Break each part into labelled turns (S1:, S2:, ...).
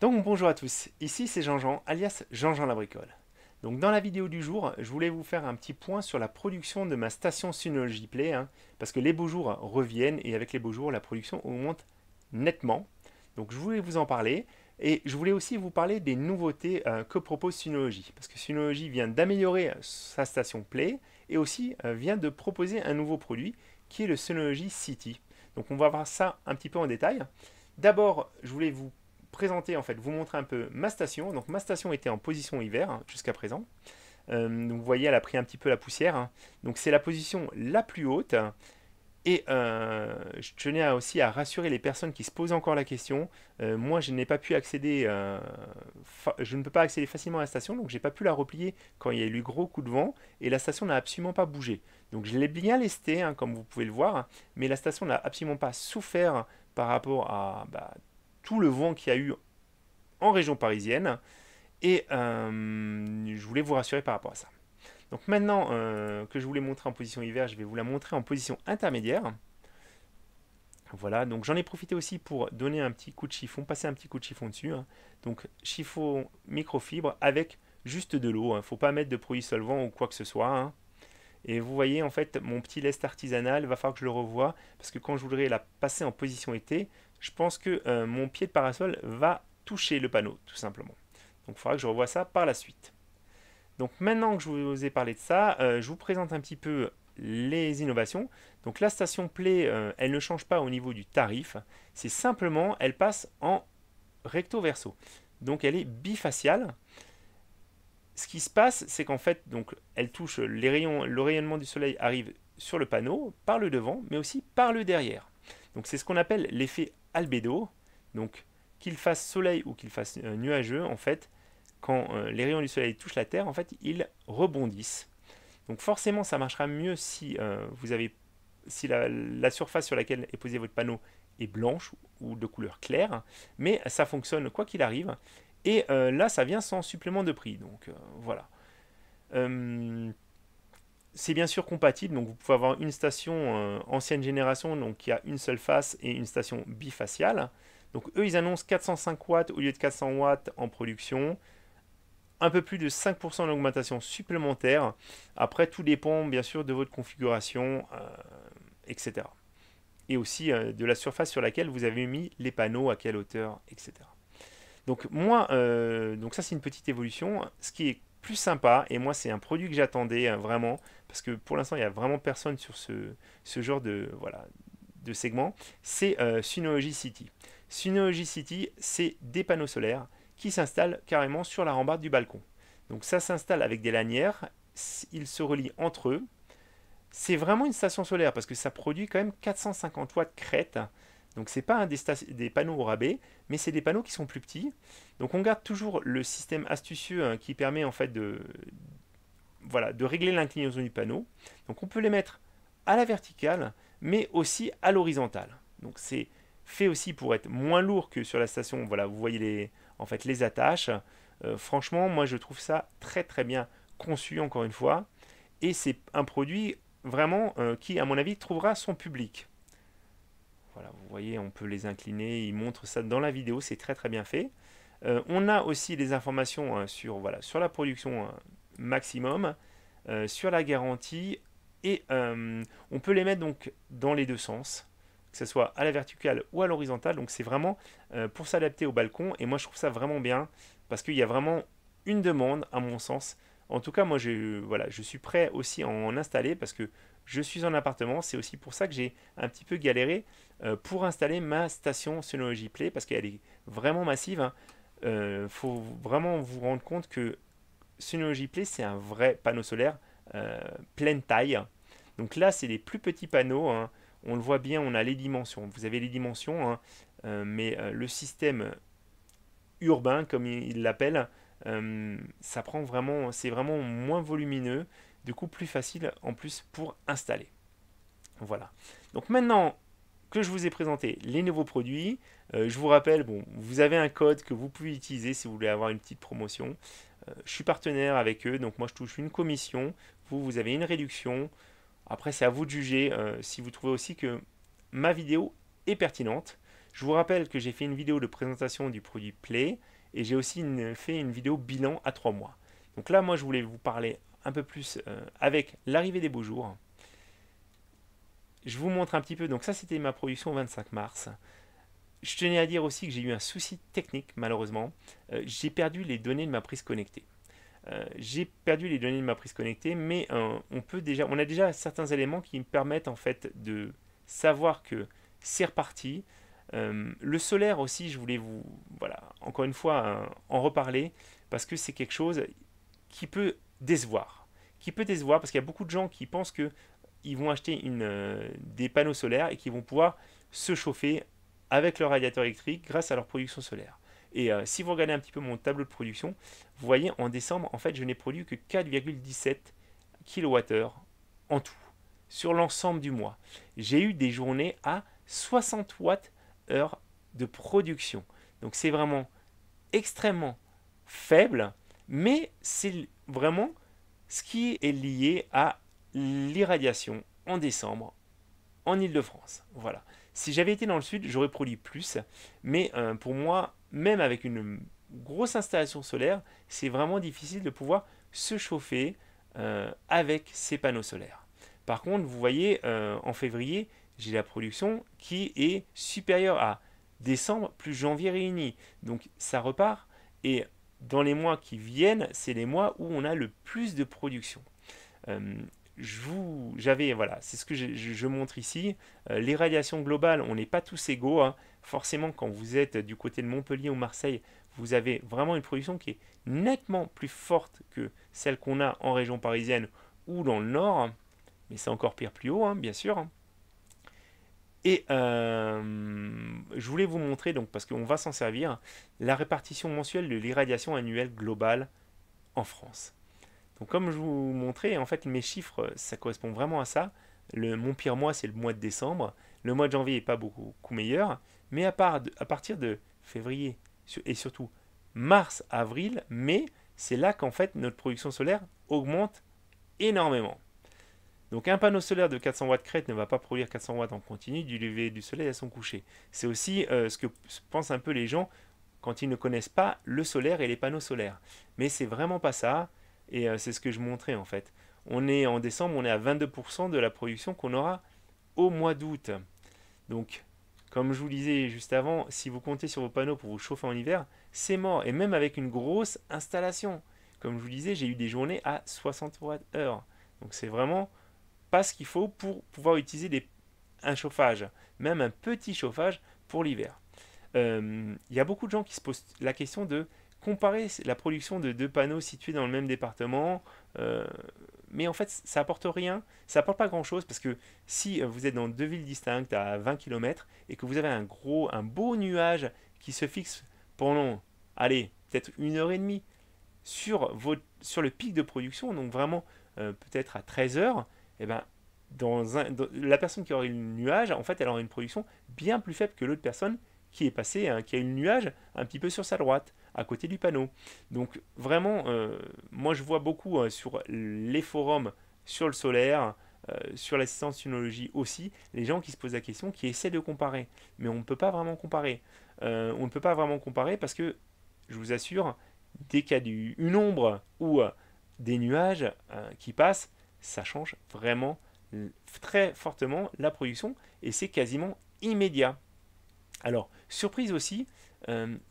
S1: Donc bonjour à tous, ici c'est Jean-Jean, alias Jean-Jean la bricole. Donc dans la vidéo du jour, je voulais vous faire un petit point sur la production de ma station Synology Play, parce que les beaux jours reviennent et avec les beaux jours, la production augmente nettement. Donc je voulais vous en parler et je voulais aussi vous parler des nouveautés que propose Synology, parce que Synology vient d'améliorer sa station Play et aussi vient de proposer un nouveau produit qui est le Synology City. Donc on va voir ça un petit peu en détail. D'abord, je voulais vous présenter, en fait, vous montrer un peu ma station. Donc ma station était en position hiver jusqu'à présent. Donc vous voyez, elle a pris un petit peu la poussière. Donc c'est la position la plus haute. Et je tenais aussi à rassurer les personnes qui se posent encore la question. Moi, je n'ai pas pu accéder, je ne peux pas accéder facilement à la station, donc j'ai pas pu la replier quand il y a eu le gros coup de vent, et la station n'a absolument pas bougé. Donc je l'ai bien lestée, comme vous pouvez le voir, mais la station n'a absolument pas souffert par rapport à tout le vent qu'il y a eu en région parisienne, et je voulais vous rassurer par rapport à ça. Donc maintenant que je vous l'ai montré en position hiver, je vais vous la montrer en position intermédiaire. Voilà, donc j'en ai profité aussi pour donner un petit coup de chiffon, passer un petit coup de chiffon dessus. Donc chiffon microfibre avec juste de l'eau. Il ne faut pas mettre de produits solvants ou quoi que ce soit. Et vous voyez, en fait, mon petit lest artisanal, il va falloir que je le revoie, parce que quand je voudrais la passer en position été, je pense que mon pied de parasol va toucher le panneau, tout simplement. Donc il faudra que je revoie ça par la suite. Donc maintenant que je vous ai parlé de ça, je vous présente un petit peu les innovations. Donc la station Play, elle ne change pas au niveau du tarif, c'est simplement, elle passe en recto verso. Donc elle est bifaciale. Ce qui se passe, c'est qu'en fait, donc, elle touche les rayons, le rayonnement du soleil arrive sur le panneau par le devant, mais aussi par le derrière. Donc c'est ce qu'on appelle l'effet albédo. Donc qu'il fasse soleil ou qu'il fasse nuageux, en fait, quand les rayons du soleil touchent la terre, en fait, ils rebondissent. Donc forcément, ça marchera mieux si si la surface sur laquelle est posé votre panneau est blanche ou de couleur claire, mais ça fonctionne quoi qu'il arrive. Et là, ça vient sans supplément de prix. Donc voilà. Euh, c'est bien sûr compatible, donc vous pouvez avoir une station ancienne génération, donc qui a une seule face, et une station bifaciale. Donc eux, ils annoncent 405 watts au lieu de 400 watts en production, un peu plus de 5% d'augmentation supplémentaire. Après, tout dépend bien sûr de votre configuration, etc. Et aussi de la surface sur laquelle vous avez mis les panneaux, à quelle hauteur, etc. Donc moi, donc ça c'est une petite évolution. Ce qui est plus sympa, et moi c'est un produit que j'attendais vraiment, parce que pour l'instant il n'y a vraiment personne sur ce genre de segment, c'est Synology City. Synology City, c'est des panneaux solaires qui s'installent carrément sur la rambarde du balcon. Donc ça s'installe avec des lanières, ils se relient entre eux. C'est vraiment une station solaire parce que ça produit quand même 450 watts crête. Donc c'est pas des panneaux au rabais, mais c'est des panneaux qui sont plus petits. Donc on garde toujours le système astucieux qui permet en fait de régler l'inclinaison du panneau. Donc on peut les mettre à la verticale, mais aussi à l'horizontale. Donc c'est fait aussi pour être moins lourd que sur la station. Voilà, vous voyez en fait, les attaches. Franchement, moi je trouve ça très très bien conçu encore une fois. Et c'est un produit vraiment qui, à mon avis, trouvera son public. Voilà, vous voyez, on peut les incliner, ils montrent ça dans la vidéo, c'est très très bien fait. On a aussi des informations sur la production maximum, sur la garantie, et on peut les mettre donc dans les deux sens, que ce soit à la verticale ou à l'horizontale. Donc c'est vraiment pour s'adapter au balcon, et moi je trouve ça vraiment bien, parce qu'il y a vraiment une demande, à mon sens. En tout cas, moi je suis prêt aussi à en installer, parce que je suis en appartement. C'est aussi pour ça que j'ai un petit peu galéré pour installer ma station Synology Play, parce qu'elle est vraiment massive. Faut vraiment vous rendre compte que Synology Play, c'est un vrai panneau solaire pleine taille. Donc là, c'est les plus petits panneaux. On le voit bien, on a les dimensions. Vous avez les dimensions, mais le système urbain, comme il l'appelle, ça prend vraiment, c'est vraiment moins volumineux, du coup plus facile en plus pour installer. Voilà. Donc maintenant que je vous ai présenté les nouveaux produits, je vous rappelle, bon, vous avez un code que vous pouvez utiliser si vous voulez avoir une petite promotion. Je suis partenaire avec eux, donc moi je touche une commission. Vous avez une réduction. Après, c'est à vous de juger si vous trouvez aussi que ma vidéo est pertinente. Je vous rappelle que j'ai fait une vidéo de présentation du produit Play et j'ai aussi fait une vidéo bilan à 3 mois. Donc là, moi, je voulais vous parler un peu plus avec l'arrivée des beaux jours. Je vous montre un petit peu. Donc ça, c'était ma production au 25 mars. Je tenais à dire aussi que j'ai eu un souci technique, malheureusement. J'ai perdu les données de ma prise connectée. Mais on a déjà certains éléments qui me permettent en fait de savoir que c'est reparti. Le solaire aussi, je voulais vous, voilà, encore une fois, en reparler parce que c'est quelque chose qui peut décevoir. Parce qu'il y a beaucoup de gens qui pensent que ils vont acheter des panneaux solaires et qui vont pouvoir se chauffer avec leur radiateur électrique grâce à leur production solaire. Et si vous regardez un petit peu mon tableau de production, vous voyez en décembre, en fait, je n'ai produit que 4,17 kWh en tout sur l'ensemble du mois. J'ai eu des journées à 60 watts heure de production. Donc c'est vraiment extrêmement faible, mais c'est vraiment ce qui est lié à l'irradiation en décembre en Île-de-France. Voilà. Si j'avais été dans le sud, j'aurais produit plus, mais pour moi, même avec une grosse installation solaire, c'est vraiment difficile de pouvoir se chauffer avec ces panneaux solaires. Par contre, vous voyez, en février, j'ai la production qui est supérieure à décembre plus janvier réunis. Donc ça repart et dans les mois qui viennent, c'est les mois où on a le plus de production. Voilà, c'est ce que je montre ici. Les radiations globales, on n'est pas tous égaux, hein. Forcément, quand vous êtes du côté de Montpellier ou Marseille, vous avez vraiment une production qui est nettement plus forte que celle qu'on a en région parisienne ou dans le nord. Mais c'est encore pire plus haut, hein, bien sûr. Et je voulais vous montrer, donc, parce qu'on va s'en servir, la répartition mensuelle de l'irradiation annuelle globale en France. Donc comme je vous montrais, en fait mes chiffres, ça correspond vraiment à ça. Mon pire mois, c'est le mois de décembre. Le mois de janvier n'est pas beaucoup meilleur. Mais à partir de février et surtout mars, avril, mai, c'est là qu'en fait notre production solaire augmente énormément. Donc un panneau solaire de 400 watts crête ne va pas produire 400 watts en continu du lever du soleil à son coucher. C'est aussi ce que pensent un peu les gens quand ils ne connaissent pas le solaire et les panneaux solaires. Mais c'est vraiment pas ça. Et c'est ce que je montrais en fait. En décembre, on est à 22% de la production qu'on aura au mois d'août. Donc, comme je vous disais juste avant, si vous comptez sur vos panneaux pour vous chauffer en hiver, c'est mort. Et même avec une grosse installation. Comme je vous disais, j'ai eu des journées à 60 Wh. Donc c'est vraiment pas ce qu'il faut pour pouvoir utiliser un chauffage, même un petit chauffage pour l'hiver. Il y a beaucoup de gens qui se posent la question de comparer la production de deux panneaux situés dans le même département, mais en fait ça apporte rien, ça apporte pas grand chose parce que si vous êtes dans deux villes distinctes à 20 km et que vous avez un beau nuage qui se fixe pendant, allez, peut-être 1 heure et demie sur le pic de production, donc vraiment peut-être à 13 heures, et ben, la personne qui aurait le nuage, en fait, elle aura une production bien plus faible que l'autre personne qui est passée, hein, qui a eu le nuage un petit peu sur sa droite, à côté du panneau. Donc vraiment, moi je vois beaucoup sur les forums, sur le solaire, sur l'assistance technologie aussi, les gens qui se posent la question, qui essaient de comparer. Mais on ne peut pas vraiment comparer. On ne peut pas vraiment comparer parce que, je vous assure, dès qu'il y a une ombre ou des nuages qui passent, ça change vraiment très fortement la production et c'est quasiment immédiat. Alors, surprise aussi,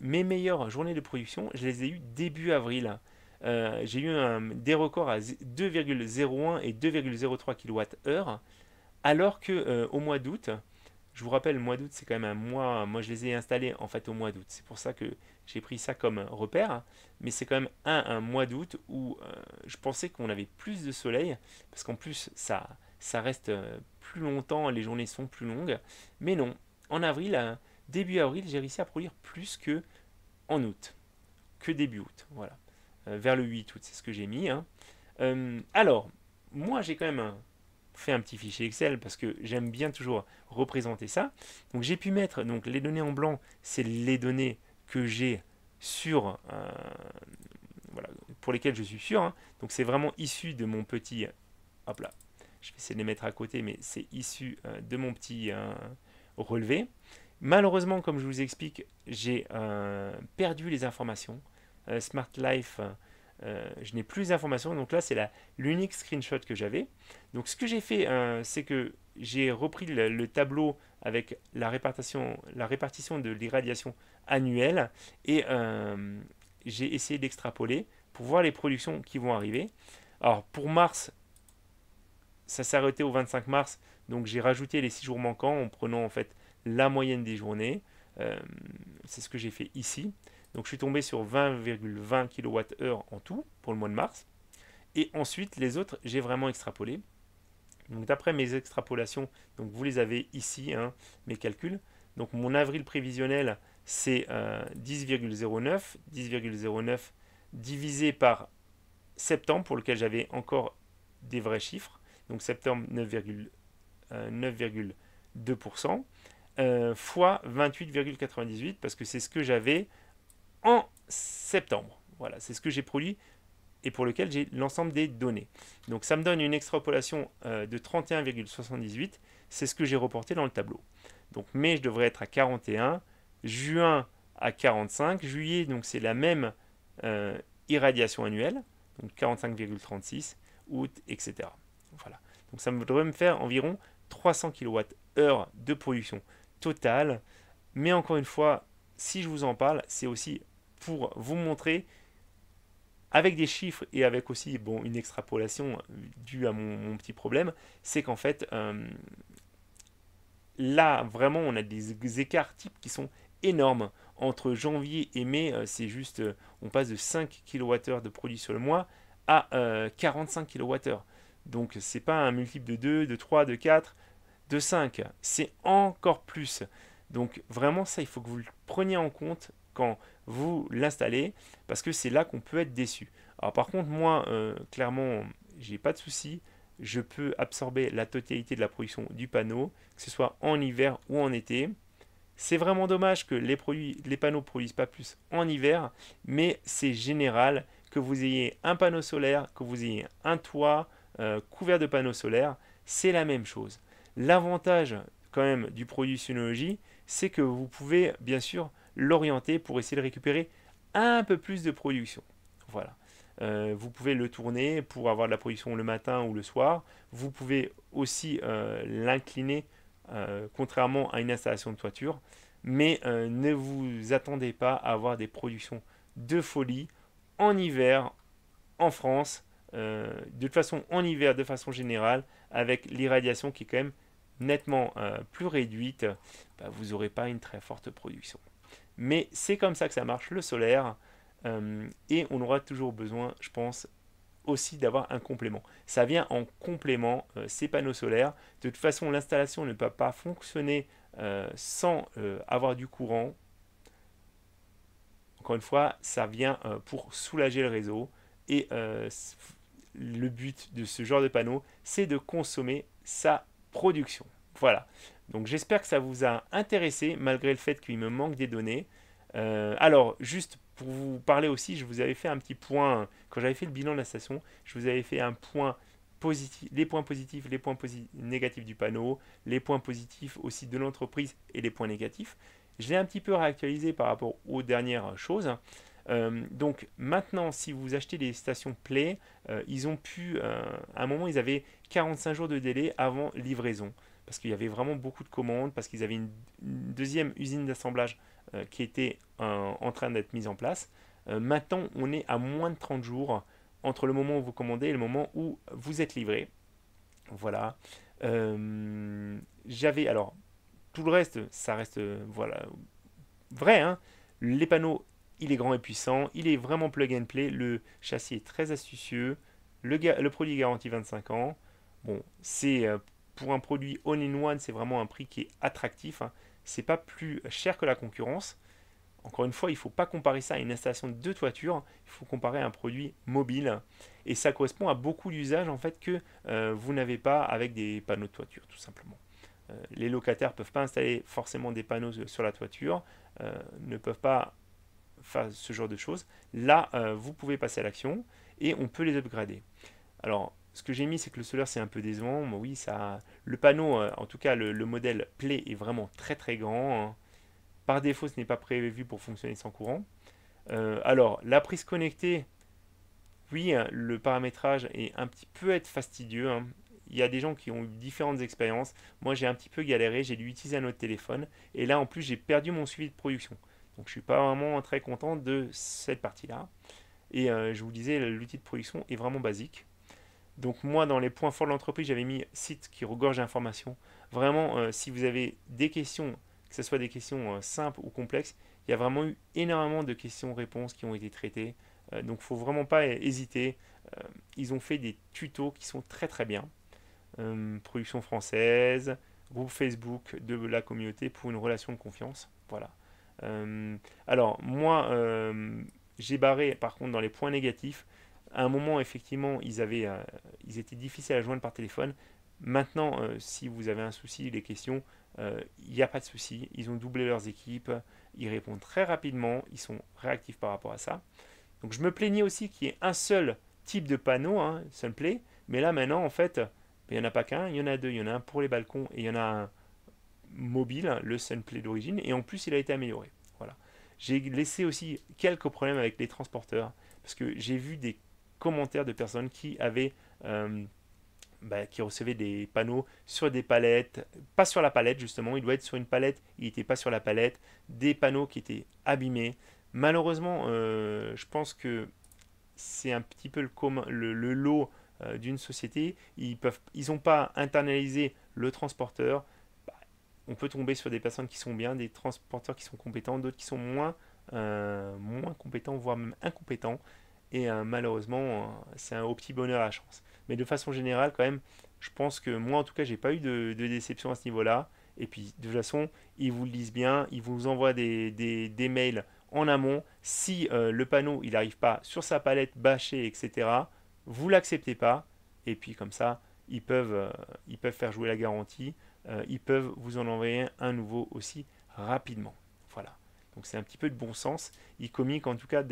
S1: mes meilleures journées de production, je les ai eues début avril. J'ai eu des records à 2,01 et 2,03 kWh, alors que au mois d'août, je vous rappelle, le mois d'août c'est quand même un mois, moi je les ai installés en fait au mois d'août, c'est pour ça que j'ai pris ça comme repère, mais c'est quand même un mois d'août où je pensais qu'on avait plus de soleil, parce qu'en plus ça reste plus longtemps, les journées sont plus longues, mais non, en avril, début avril, j'ai réussi à produire plus que en août, que début août, voilà. Vers le 8 août, c'est ce que j'ai mis, hein. Alors, moi j'ai quand même fait un petit fichier Excel parce que j'aime bien toujours représenter ça. Donc j'ai pu mettre donc les données en blanc, c'est les données que j'ai sur voilà, pour lesquelles je suis sûr, hein. Donc c'est vraiment issu de mon petit, hop là, je vais essayer de les mettre à côté, mais c'est issu de mon petit relevé. Malheureusement, comme je vous explique, j'ai perdu les informations. Smart Life, je n'ai plus les informations. Donc là, c'est l'unique screenshot que j'avais. Donc ce que j'ai fait, c'est que j'ai repris le tableau avec la répartition de l'irradiation annuelle et j'ai essayé d'extrapoler pour voir les productions qui vont arriver. Alors pour mars, ça s'est arrêté au 25 mars, donc j'ai rajouté les 6 jours manquants en prenant en fait la moyenne des journées. Euh, c'est ce que j'ai fait ici. Donc je suis tombé sur 20,20 kWh en tout pour le mois de mars. Et ensuite, les autres, j'ai vraiment extrapolé. Donc d'après mes extrapolations, donc vous les avez ici, hein, mes calculs. Donc mon avril prévisionnel, c'est 10,09. 10,09 divisé par septembre, pour lequel j'avais encore des vrais chiffres. Donc septembre 9,2%, fois 28,98, parce que c'est ce que j'avais en septembre. Voilà, c'est ce que j'ai produit et pour lequel j'ai l'ensemble des données. Donc ça me donne une extrapolation de 31,78. C'est ce que j'ai reporté dans le tableau. Donc mai, je devrais être à 41. Juin à 45. Juillet, donc c'est la même irradiation annuelle. Donc 45,36. Août, etc. Voilà. Donc ça devrait me faire environ 300 kWh de production totale. Mais encore une fois, si je vous en parle, c'est aussi pour vous montrer avec des chiffres et avec aussi bon, une extrapolation due à mon petit problème, c'est qu'en fait, là, vraiment, on a des écarts types qui sont énormes. Entre janvier et mai, c'est juste, on passe de 5 kWh de produits sur le mois à 45 kWh. Donc, c'est pas un multiple de 2, de 3, de 4, de 5. C'est encore plus. Donc, vraiment, ça, il faut que vous le preniez en compte quand vous l'installez, parce que c'est là qu'on peut être déçu. Alors, par contre, moi, clairement, j'ai pas de souci. Je peux absorber la totalité de la production du panneau, que ce soit en hiver ou en été. C'est vraiment dommage que les panneaux ne produisent pas plus en hiver, mais c'est général que vous ayez un panneau solaire, que vous ayez un toit couvert de panneaux solaires, c'est la même chose. L'avantage quand même du produit Synology, c'est que vous pouvez bien sûr l'orienter pour essayer de récupérer un peu plus de production. Voilà. Vous pouvez le tourner pour avoir de la production le matin ou le soir. Vous pouvez aussi l'incliner, contrairement à une installation de toiture. Mais ne vous attendez pas à avoir des productions de folie en hiver en France. De toute façon, en hiver, de façon générale, avec l'irradiation qui est quand même nettement plus réduite, bah, vous n'aurez pas une très forte production. Mais c'est comme ça que ça marche, le solaire. Et on aura toujours besoin, je pense, aussi d'avoir un complément. Ça vient en complément, ces panneaux solaires. De toute façon, l'installation ne peut pas fonctionner sans avoir du courant. Encore une fois, ça vient pour soulager le réseau. Et le but de ce genre de panneau, c'est de consommer sa production. Voilà. Donc j'espère que ça vous a intéressé, malgré le fait qu'il me manque des données. Alors, juste pour vous parler aussi, je vous avais fait un petit point, quand j'avais fait le bilan de la station, je vous avais fait un point positif, les points positifs, les points négatifs du panneau, les points positifs aussi de l'entreprise et les points négatifs. Je l'ai un petit peu réactualisé par rapport aux dernières choses. Donc maintenant, si vous achetez des stations Play, ils ont pu, à un moment, ils avaient 45 jours de délai avant livraison, parce qu'il y avait vraiment beaucoup de commandes, parce qu'ils avaient une deuxième usine d'assemblage qui était en train d'être mise en place. Maintenant, on est à moins de 30 jours entre le moment où vous commandez et le moment où vous êtes livré. Voilà. J'avais, alors, tout le reste, ça reste, voilà, vrai, hein. Les panneaux, il est grand et puissant, il est vraiment plug and play, le châssis est très astucieux, le produit est garanti 25 ans. Bon, c'est pour un produit all-in-one, c'est vraiment un prix qui est attractif, hein. C'est pas plus cher que la concurrence. Encore une fois, il ne faut pas comparer ça à une installation de toiture, il faut comparer à un produit mobile. Et ça correspond à beaucoup d'usages en fait que vous n'avez pas avec des panneaux de toiture, tout simplement. Les locataires ne peuvent pas installer forcément des panneaux sur la toiture, ne peuvent pas faire ce genre de choses. Là, vous pouvez passer à l'action et on peut les upgrader. Alors, ce que j'ai mis, c'est que le solaire, c'est un peu décevant. Mais oui, ça, le panneau, en tout cas, le modèle Play est vraiment très très grand, hein. Par défaut, ce n'est pas prévu pour fonctionner sans courant. Alors, la prise connectée, oui, hein, le paramétrage est un petit peu être fastidieux, hein. Il y a des gens qui ont eu différentes expériences. Moi, j'ai un petit peu galéré. J'ai dû utiliser un autre téléphone. Et là, en plus, j'ai perdu mon suivi de production. Donc, je ne suis pas vraiment très content de cette partie-là. Et je vous disais, l'outil de production est vraiment basique. Donc, moi, dans les points forts de l'entreprise, j'avais mis site qui regorge d'informations. Vraiment, si vous avez des questions, que ce soit des questions simples ou complexes, il y a vraiment eu énormément de questions-réponses qui ont été traitées. Donc, il ne faut vraiment pas hésiter. Ils ont fait des tutos qui sont très très bien. Production française, groupe Facebook de la communauté pour une relation de confiance. Voilà. Euh, alors, moi, j'ai barré par contre dans les points négatifs. À un moment, effectivement, ils étaient difficiles à joindre par téléphone. Maintenant, si vous avez un souci, des questions, il n'y a pas de souci. Ils ont doublé leurs équipes. Ils répondent très rapidement. Ils sont réactifs par rapport à ça. Donc, je me plaignais aussi qu'il y ait un seul type de panneau, hein, Sunplay. Mais là, maintenant, en fait, il n'y en a pas qu'un. Il y en a deux. Il y en a un pour les balcons et il y en a un mobile, le Sunplay d'origine. Et en plus, il a été amélioré. Voilà. J'ai laissé aussi quelques problèmes avec les transporteurs parce que j'ai vu des commentaires de personnes qui avaient qui recevaient des panneaux sur des palettes, pas sur la palette justement, il doit être sur une palette, il n'était pas sur la palette, des panneaux qui étaient abîmés. Malheureusement, je pense que c'est un petit peu le lot d'une société. Ils n'ont pas internalisé le transporteur. Bah, on peut tomber sur des personnes qui sont bien, des transporteurs qui sont compétents, d'autres qui sont moins compétents, voire même incompétents. Et malheureusement, c'est un au petit bonheur à la chance. Mais de façon générale, quand même, je pense que moi, en tout cas, j'ai pas eu de déception à ce niveau-là. Et puis, de toute façon, ils vous le disent bien, ils vous envoient des mails en amont. Si le panneau, il n'arrive pas sur sa palette bâchée, etc., vous l'acceptez pas. Et puis, comme ça, ils peuvent faire jouer la garantie. Ils peuvent vous en envoyer un nouveau aussi rapidement. Voilà. Donc, c'est un petit peu de bon sens. Ils communiquent en tout cas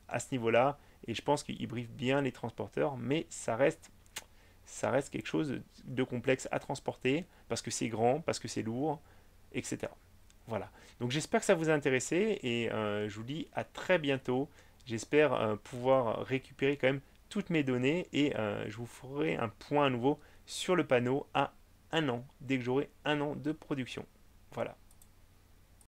S1: à ce niveau-là. Et je pense qu'ils briefent bien les transporteurs, mais ça reste quelque chose de complexe à transporter, parce que c'est grand, parce que c'est lourd, etc. Voilà. Donc j'espère que ça vous a intéressé, et je vous dis à très bientôt. J'espère pouvoir récupérer quand même toutes mes données, et je vous ferai un point à nouveau sur le panneau à un an, dès que j'aurai un an de production. Voilà.